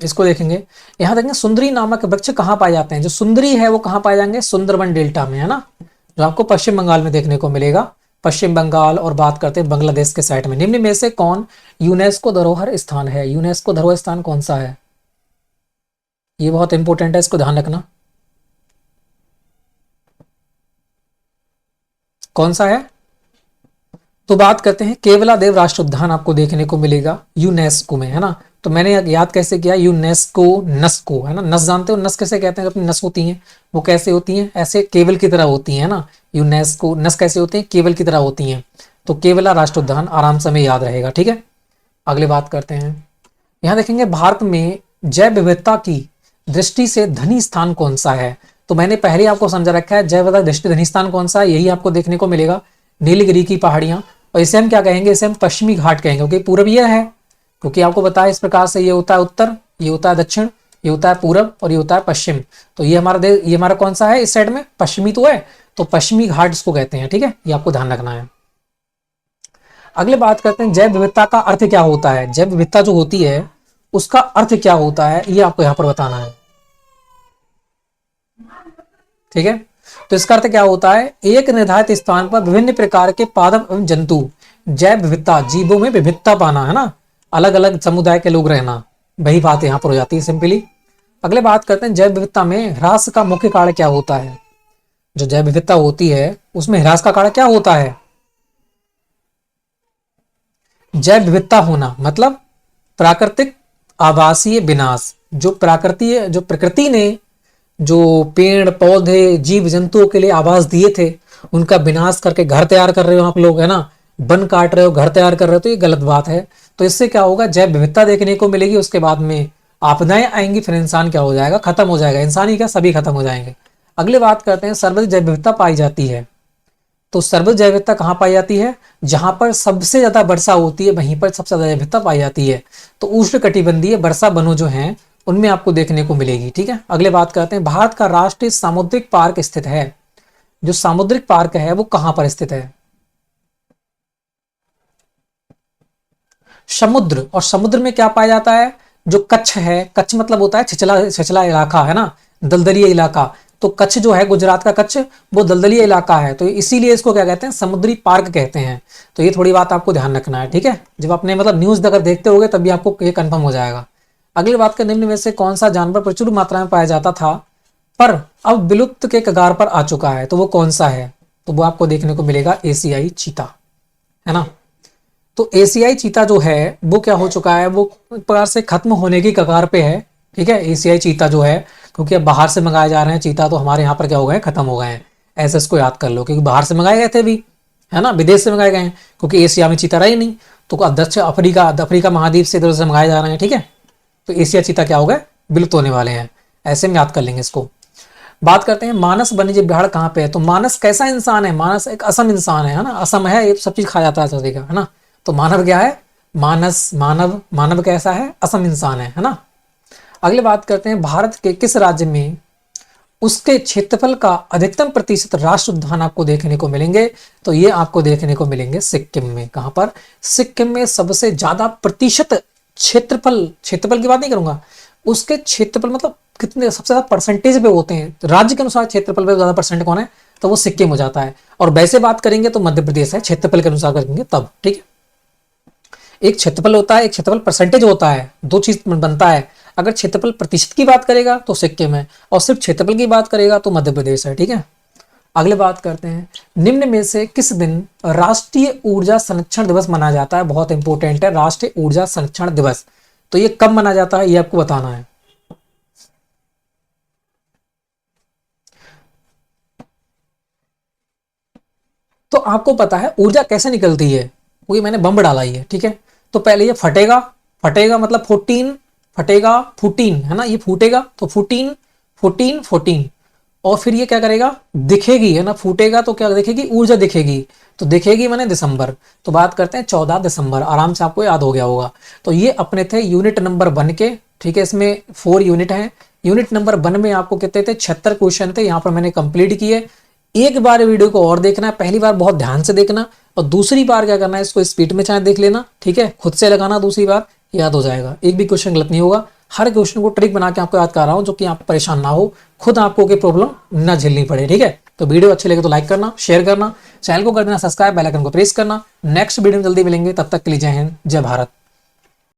इसको देखेंगे, यहाँ देखेंगे सुंदरी नामक वृक्ष कहाँ पाए जाते हैं। जो सुंदरी है वो कहाँ पाए जाएंगे, सुंदरबन डेल्टा में, है ना, जो आपको पश्चिम बंगाल में देखने को मिलेगा, पश्चिम बंगाल। और बात करते हैं बांग्लादेश के साइड में। निम्न में से कौन यूनेस्को धरोहर स्थान है, यूनेस्को धरोहर स्थान कौन सा है, ये बहुत इंपॉर्टेंट है, इसको ध्यान रखना, कौन सा है। तो बात करते हैं केवला देव राष्ट्र उद्यान आपको देखने को मिलेगा यूनेस्को में, है ना। तो मैंने याद कैसे किया, यूनेस्को, नस्को, है ना, नस जानते हो, नस कैसे कहते हैं, अपनी नस होती हैं वो कैसे होती हैं, ऐसे केवल की तरह होती है ना। यूनेस्को नस कैसे होती हैं, केवल की तरह होती हैं। तो केवला राष्ट्र उद्यान आराम से हमें याद रहेगा, ठीक है। अगले बात करते हैं, यहाँ देखेंगे भारत में जैव विविधता की दृष्टि से धनी स्थान कौन सा है। तो मैंने पहले ही आपको समझा रखा है, जैव विविधता की दृष्टि धनी स्थान कौन सा है, यही आपको देखने को मिलेगा, नीलगिरी की पहाड़ियां। और इसे हम क्या कहेंगे, इसे हम पश्चिमी घाट कहेंगे, क्योंकि पूरब ये है, क्योंकि आपको बताया इस प्रकार से, ये होता है उत्तर, ये होता है दक्षिण, ये होता है पूरब और ये होता है पश्चिम। तो ये हमारा ये हमारा कौन सा है, इस साइड में पश्चिमी तो है, तो पश्चिमी घाट इसको कहते हैं, ठीक है, ये आपको ध्यान रखना है। अगले बात करते हैं जैव विविधता का अर्थ क्या होता है। जैव विविधता जो होती है उसका अर्थ क्या होता है, ये आपको यहां पर बताना है, ठीक है। तो इसका अर्थ क्या होता है, एक निर्धारित स्थान पर विभिन्न प्रकार के पादप एवं जंतु, जैव विविधता, जीवों में विविधता पाना, है ना, अलग अलग समुदाय के लोग रहना, वही बात यहां पर हो जाती है सिंपली। अगले बात करते हैं जैव विविधता में ह्रास का मुख्य कारण क्या होता है। जो जैव विविधता होती है उसमें ह्रास का कारण क्या होता है, जैव विविधता होना मतलब प्राकृतिक आवासीय विनाश। जो प्रकृति ने जो पेड़ पौधे जीव जंतुओं के लिए आवास दिए थे उनका विनाश करके घर तैयार कर रहे हो आप लोग, है ना, वन काट रहे हो, घर तैयार कर रहे हो, तो ये गलत बात है। तो इससे क्या होगा, जैव विविधता देखने को मिलेगी, उसके बाद में आपदाएं आएंगी, फिर इंसान क्या हो जाएगा, खत्म हो जाएगा, इंसान ही क्या सभी खत्म हो जाएंगे। अगली बात करते हैं सर्वाधिक जैव विविधता पाई जाती है। तो सर्वाधिक जैव विविधता कहाँ पाई जाती है, जहां पर सबसे ज्यादा वर्षा होती है वहीं पर सबसे ज्यादा जैव विविधता पाई जाती है। तो उष्णकटिबंधीय वर्षा वनों जो हैं उनमें आपको देखने को मिलेगी, ठीक है। अगले बात करते हैं भारत का राष्ट्रीय सामुद्रिक पार्क स्थित है। जो सामुद्रिक पार्क है वो कहां पर स्थित है, समुद्र, और समुद्र में क्या पाया जाता है, जो कच्छ है, कच्छ मतलब होता है छिछला छिछला इलाका, है ना, दलदली इलाका। तो कच्छ जो है गुजरात का कच्छ, वो दलदली इलाका है, तो इसीलिए इसको क्या कहते हैं, समुद्री पार्क कहते हैं। तो ये थोड़ी बात आपको ध्यान रखना है, ठीक है, जब अपने मतलब न्यूज अगर देखते होगे तभी आपको ये कंफर्म हो जाएगा। अगली बात का निम्न में से कौन सा जानवर प्रचुर मात्रा में पाया जाता था पर अब विलुप्त के कगार पर आ चुका है, तो वो कौन सा है। तो वो आपको देखने को मिलेगा एशियाई चीता, है ना। तो एशियाई चीता जो है वो क्या हो चुका है, वो एक प्रकार से खत्म होने की कगार पे है, ठीक है, एशियाई चीता जो है, क्योंकि अब बाहर से मंगाए जा रहे हैं चीता, तो हमारे यहाँ पर क्या हो गए, खत्म हो गए हैं। ऐसे इसको याद कर लो, क्योंकि बाहर से मंगाए गए थे भी, है ना, विदेश से मंगाए गए हैं, क्योंकि एशिया में चीता रहा ही नहीं, तो दक्षिण अफ्रीका महाद्वीप से इधर से मंगाए जा रहे हैं, ठीक है। तो एशिया चीता क्या हो गए, विलुप्त होने वाले हैं, ऐसे में याद कर लेंगे इसको। बात करते हैं मानस वन्यजीव विहार कहाँ पे है। तो मानस कैसा इंसान है, मानस एक असम इंसान है ना, असम है, ये सब चीज खा जाता है सभी का, है ना। तो मानव क्या है, मानस, मानव कैसा है, असम इंसान है ना। अगले बात करते हैं भारत के किस राज्य में उसके क्षेत्रफल का अधिकतम प्रतिशत राष्ट्र उद्यान आपको देखने को मिलेंगे। तो ये आपको देखने को मिलेंगे सिक्किम में। कहां पर, सिक्किम में सबसे ज्यादा प्रतिशत क्षेत्रफल की बात नहीं करूंगा, उसके क्षेत्रफल मतलब कितने सबसे ज्यादा परसेंटेज पे होते हैं, राज्य के अनुसार क्षेत्रफल पे ज्यादा परसेंट कौन है, तो वो सिक्किम हो जाता है। और वैसे बात करेंगे तो मध्य प्रदेश है, क्षेत्रफल के अनुसार करेंगे तब, ठीक है। एक क्षेत्रफल होता है, एक क्षेत्रफल परसेंटेज होता है, दो चीज बनता है। अगर क्षेत्रफल प्रतिशत की बात करेगा तो सिक्किम है, और सिर्फ क्षेत्रफल की बात करेगा तो मध्य प्रदेश है, ठीक है। अगले बात करते हैं निम्न में से किस दिन राष्ट्रीय ऊर्जा संरक्षण दिवस मनाया जाता है। बहुत इंपॉर्टेंट है, राष्ट्रीय ऊर्जा संरक्षण दिवस। तो ये कब मनाया जाता है ये आपको बताना है। तो आपको पता है ऊर्जा कैसे निकलती है, क्योंकि मैंने बम डाला ही है, ठीक है। तो पहले ये फटेगा, फटेगा मतलब 14, फटेगा 14, है ना, ये फूटेगा तो 14 14 14, और फिर ये क्या करेगा, दिखेगी, है ना, फूटेगा तो क्या दिखेगी, ऊर्जा दिखेगी, तो दिखेगी मैंने दिसंबर। तो बात करते हैं 14 दिसंबर, आराम से आपको याद हो गया होगा। तो ये अपने थे यूनिट नंबर 1 के, ठीक है, इसमें 4 यूनिट हैं, यूनिट नंबर 1 में आपको कितने थे, 76 क्वेश्चन थे, यहाँ पर मैंने कंप्लीट किए। एक बार वीडियो को और देखना है, पहली बार बहुत ध्यान से देखना और दूसरी बार क्या करना है, इसको स्पीड में चाहे देख लेना, ठीक है, खुद से लगाना, दूसरी बार याद हो जाएगा, एक भी क्वेश्चन गलत नहीं होगा। हर क्वेश्चन को ट्रिक बना के आपको याद कर रहा हूं, जो कि आप परेशान ना हो, खुद आपको कोई प्रॉब्लम ना झेलनी पड़े, ठीक है। तो वीडियो अच्छी लगे तो लाइक करना, शेयर करना, चैनल को कर देना सब्सक्राइब, बेल आइकन को प्रेस करना। नेक्स्ट वीडियो में जल्दी मिलेंगे, तब तक के लिए जय हिंद, जय भारत।